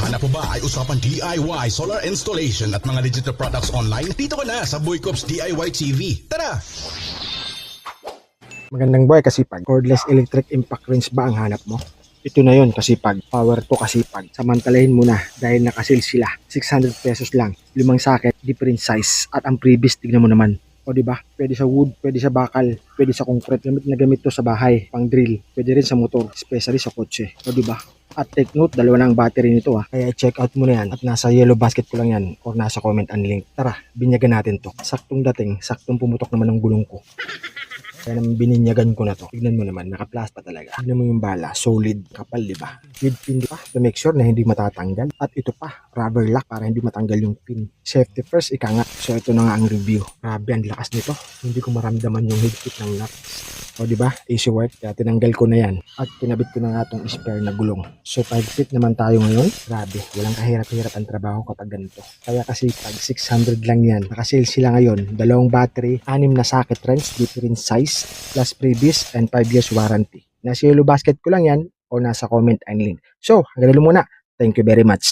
Hanap mo ba ay usapang DIY, solar installation at mga digital products online? Dito ka na sa Boy Corps DIY TV. Tara! Magandang buhay kasipag. Cordless electric impact wrench ba ang hanap mo? Ito na yon kasipag. Power to kasipag. Samantalahin mo na dahil nakasale sila. 600 pesos lang. 5 socket, different size. At ang previous, tignan mo naman. O diba? Pwede sa wood, pwede sa bakal, pwede sa concrete. Gamit na gamit to sa bahay, pang drill. Pwede rin sa motor, especially sa kotse. O diba? At take note, dalawa na ang battery nito Kaya check out mo na yan. At nasa yellow basket ko lang yan or nasa comment and link. Tara, binyagan natin to. Saktong dating, saktong pumutok naman ng gulong ko. Kaya naman bininyagan ko na to. Tignan mo naman, naka-plus pa talaga. Tignan mo yung bala, solid, kapal, di ba? With pin pa to make sure na hindi matatanggal. At ito pa, rubber lock para hindi matanggal yung pin. Safety first, ika nga. So ito na nga ang review. Grabe, ang lakas nito. Hindi ko maramdaman yung higpit ng nut. O di ba? Easy work. Kaya tinanggal ko na yan. At kinabit ko na nga itong spare na gulong. So 5 feet naman tayo ngayon. Grabe, walang kahirap-hirap ang trabaho kapag ganito. Kaya kasi pag 600 lang yan. Nakasale sila ngayon. 2 battery, 6 na socket wrench, different size, plus previous and 5 years warranty. Nasa yellow basket ko lang yan o nasa comment and link. So, hanggang muna. Thank you very much.